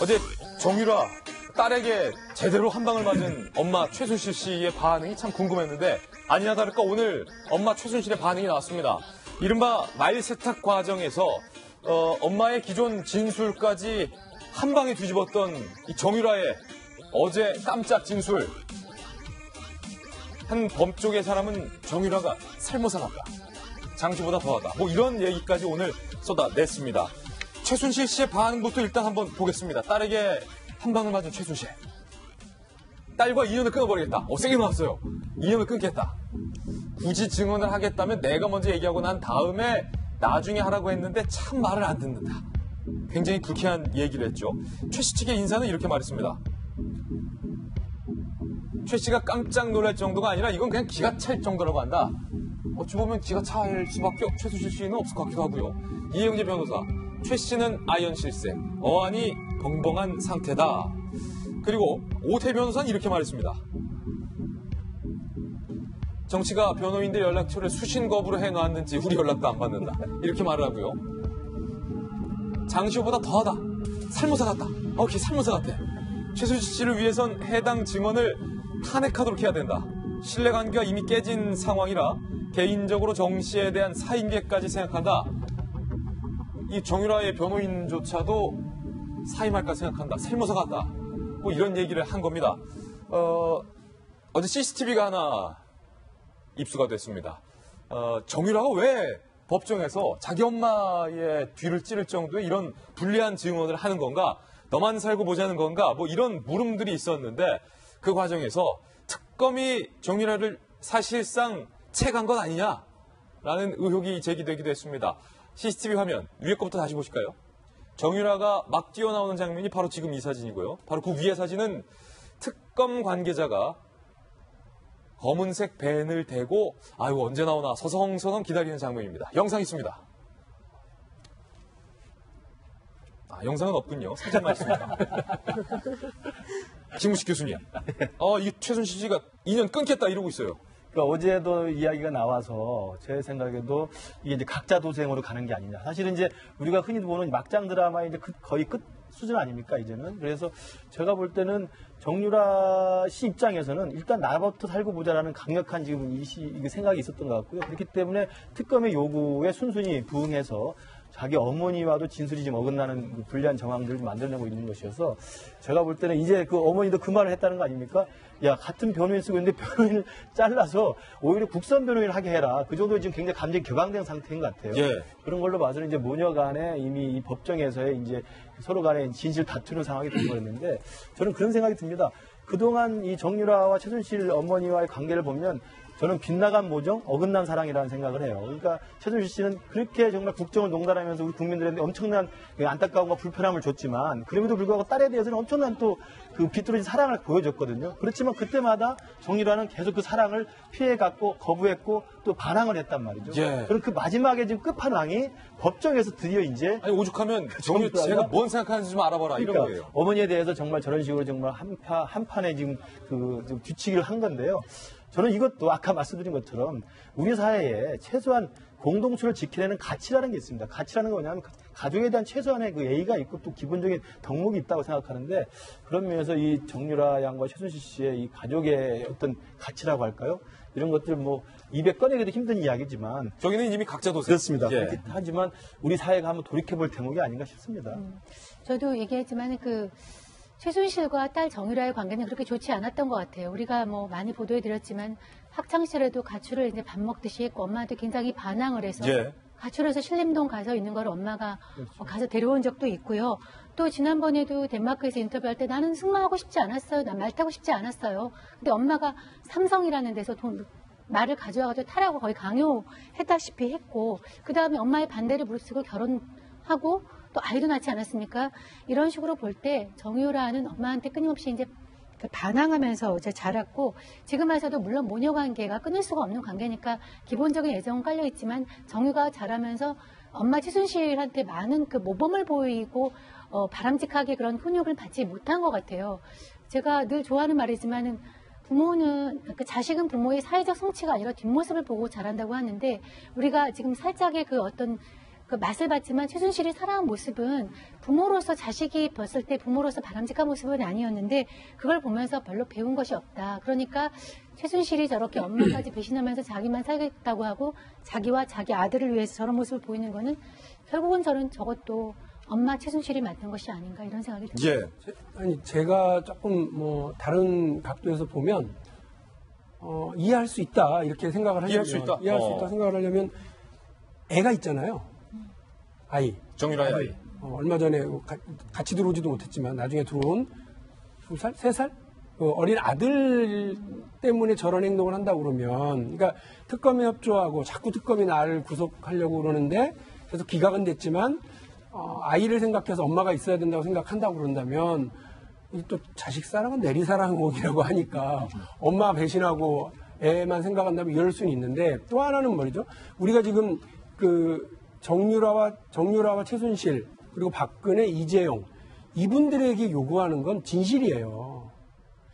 어제 정유라 딸에게 제대로 한 방을 맞은 엄마 최순실 씨의 반응이 참 궁금했는데 아니나 다를까 오늘 엄마 최순실의 반응이 나왔습니다. 이른바 말 세탁 과정에서 엄마의 기존 진술까지 한 방에 뒤집었던 이 정유라의 어제 깜짝 진술. 한 범쪽의 사람은 정유라가 살모사 같다. 장시보다 더하다. 뭐 이런 얘기까지 오늘 쏟아냈습니다. 최순실 씨의 반응부터 일단 한번 보겠습니다. 딸에게 한 방을 맞은 최순실. 딸과 인연을 끊어버리겠다. 세게 나왔어요. 인연을 끊겠다. 굳이 증언을 하겠다면 내가 먼저 얘기하고 난 다음에 나중에 하라고 했는데 참 말을 안 듣는다. 굉장히 불쾌한 얘기를 했죠. 최 씨 측의 인사는 이렇게 말했습니다. 최 씨가 깜짝 놀랄 정도가 아니라 이건 그냥 기가 찰 정도라고 한다. 어찌 보면 기가 찰 수밖에 최순실 씨는 없을 것 같기도 하고요. 이영재 변호사, 최 씨는 아연실생, 어안이 벙벙한 상태다. 그리고 오태 변호사는 이렇게 말했습니다. 정치가 변호인들 연락처를 수신 거부로 해놨는지 우리 연락도 안 받는다. 이렇게 말을 하고요. 장시호보다 더하다. 살모사 같다. 걔 살모사 같아. 최순실 씨를 위해선 해당 증언을 탄핵하도록 해야 된다. 신뢰관계가 이미 깨진 상황이라 개인적으로 정 씨에 대한 사임계까지 생각한다. 이 정유라의 변호인조차도 사임할까 생각한다. 살모사 같다. 뭐 이런 얘기를 한 겁니다. 어제 CCTV가 하나 입수가 됐습니다. 정유라가 왜 법정에서 자기 엄마의 뒤를 찌를 정도의 이런 불리한 증언을 하는 건가? 너만 살고 보자는 건가? 뭐 이런 물음들이 있었는데 그 과정에서 특검이 정유라를 사실상 채간 것 아니냐라는 의혹이 제기되기도 했습니다. CCTV 화면 위에 거부터 다시 보실까요? 정유라가 막 뛰어나오는 장면이 바로 지금 이 사진이고요. 바로 그 위에 사진은 특검 관계자가 검은색 밴을 대고 언제 나오나 서성서성 기다리는 장면입니다. 영상 있습니다. 영상은 없군요. 사진만 있습니다. 김우식 교수님. 이 최순실 씨가 인연 끊겠다 이러고 있어요. 그러니까 어제도 이야기가 나와서 제 생각에도 이게 이제 각자 도생으로 가는 게 아니냐. 사실은 이제 우리가 흔히 보는 막장 드라마의 이제 거의 끝 수준 아닙니까, 이제는. 그래서 제가 볼 때는 정유라 씨 입장에서는 일단 나부터 살고 보자라는 강력한 지금 이게 생각이 있었던 것 같고요. 그렇기 때문에 특검의 요구에 순순히 부응해서 자기 어머니와도 진술이 좀 어긋나는 불리한 정황들을 만들어내고 있는 것이어서 제가 볼 때는 이제 그 어머니도 그 말을 했다는 거 아닙니까? 야, 같은 변호인 쓰고 있는데 변호인을 잘라서 오히려 국선 변호인을 하게 해라. 그 정도 지금 굉장히 감정이 격앙된 상태인 것 같아요. 예. 그런 걸로 봐서는 이제 모녀 간에 이미 이 법정에서의 이제 서로 간에 진실 다투는 상황이 되어버렸는데 저는 그런 생각이 듭니다. 그동안 이 정유라와 최순실 어머니와의 관계를 보면 저는 빗나간 모정, 어긋난 사랑이라는 생각을 해요. 그러니까 최순실 씨는 그렇게 정말 국정을 농단하면서 우리 국민들한테 엄청난 안타까움과 불편함을 줬지만 그럼에도 불구하고 딸에 대해서는 엄청난 또 그 비뚤어진 사랑을 보여줬거든요. 그렇지만 그때마다 정유라는 계속 그 사랑을 피해갔고 거부했고 또 반항을 했단 말이죠. 예. 저는 그 마지막에 지금 끝판왕이 법정에서 드디어 이제 오죽하면 제가 뭔 생각하는지 좀 알아봐라 그러니까 이런 거예요. 어머니에 대해서 정말 저런 식으로 정말 한 판에 지금 좀 뒤치기를 한 건데요. 저는 이것도 아까 말씀드린 것처럼 우리 사회에 최소한 공동체를 지키려는 가치라는 게 있습니다. 가치라는 건 뭐냐면 가족에 대한 최소한의 그 예의가 있고 또 기본적인 덕목이 있다고 생각하는데 그런 면에서 이 정유라 양과 최순실 씨의 이 가족의 어떤 가치라고 할까요? 이런 것들 뭐 입에 꺼내기도 힘든 이야기지만 저기는 이미 각자 도생. 그렇습니다. 예. 하지만 우리 사회가 한번 돌이켜볼 대목이 아닌가 싶습니다. 저도 얘기했지만 최순실과 딸 정유라의 관계는 그렇게 좋지 않았던 것 같아요. 우리가 뭐 많이 보도해드렸지만 학창시절에도 가출을 이제 밥 먹듯이 했고 엄마한테 굉장히 반항을 해서 가출해서 신림동 가서 있는 걸 엄마가 가서 데려온 적도 있고요. 또 지난번에도 덴마크에서 인터뷰할 때 나는 승마하고 싶지 않았어요. 난 말 타고 싶지 않았어요. 근데 엄마가 삼성이라는 데서 말을 가져와가지고 타라고 거의 강요했다시피 했고 그 다음에 엄마의 반대를 무릅쓰고 결혼하고 또 아이도 낳지 않았습니까? 이런 식으로 볼 때 정유라는 엄마한테 끊임없이 이제 반항하면서 자랐고 지금 와서도 물론 모녀 관계가 끊을 수가 없는 관계니까 기본적인 애정은 깔려 있지만 정유가 자라면서 엄마 최순실한테 많은 그 모범을 보이고 바람직하게 그런 훈육을 받지 못한 것 같아요. 제가 늘 좋아하는 말이지만은 부모는 자식은 부모의 사회적 성취가 아니라 뒷모습을 보고 자란다고 하는데 우리가 지금 살짝의 그 어떤 그 맛을 봤지만 최순실이 살아온 모습은 부모로서 자식이 봤을 때 부모로서 바람직한 모습은 아니었는데 그걸 보면서 별로 배운 것이 없다. 그러니까 최순실이 저렇게 엄마까지 배신하면서 자기만 살겠다고 하고 자기와 자기 아들을 위해서 저런 모습을 보이는 거는 결국은 저것도 엄마 최순실이 만든 것이 아닌가 이런 생각이 듭니다. 예. 아니 제가 조금 뭐 다른 각도에서 보면 이해할 수 있다 이렇게 생각을 하려면 이해할 수 있다? 이해할 수 있다 생각을 하려면 애가 있잖아요. 아이. 정유라의 아이. 얼마 전에 같이 들어오지도 못했지만 나중에 들어온 2살, 3살 어린 아들 때문에 저런 행동을 한다고 그러면 그러니까 특검에 협조하고 자꾸 특검이 나를 구속하려고 그러는데 그래서 기각은 됐지만 아이를 생각해서 엄마가 있어야 된다고 생각한다고 그런다면 또 자식 사랑은 내리사랑이라고 하니까 엄마 배신하고 애만 생각한다면 이럴 수는 있는데 또 하나는 말이죠. 우리가 지금 그 정유라와 최순실 그리고 박근혜, 이재용 이분들에게 요구하는 건 진실이에요.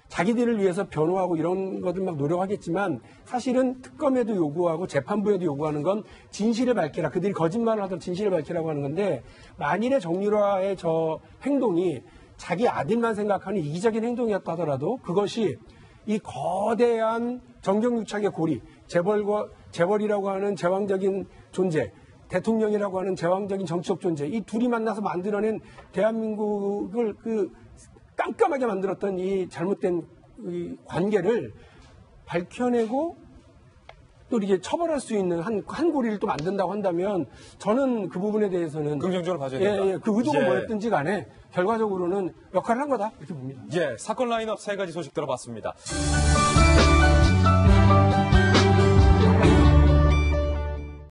자기들을 위해서 변호하고 이런 것들 막 노력하겠지만 사실은 특검에도 요구하고 재판부에도 요구하는 건 진실을 밝히라. 그들이 거짓말을 하던 진실을 밝히라고 하는 건데 만일에 정유라의 저 행동이 자기 아들만 생각하는 이기적인 행동이었다 하더라도 그것이 이 거대한 정경유착의 고리, 재벌이라고 하는 제왕적인 존재, 대통령이라고 하는 제왕적인 정치적 존재, 이 둘이 만나서 만들어낸 대한민국을 깜깜하게 만들었던 이 잘못된 이 관계를 밝혀내고 또 이게 처벌할 수 있는 한 고리를 또 만든다고 한다면 저는 그 부분에 대해서는 긍정적으로 봐줘야 된다. 그 의도가 예. 뭐였든지 간에 결과적으로는 역할을 한 거다 이렇게 봅니다. 예, 사건 라인업 3가지 소식 들어봤습니다.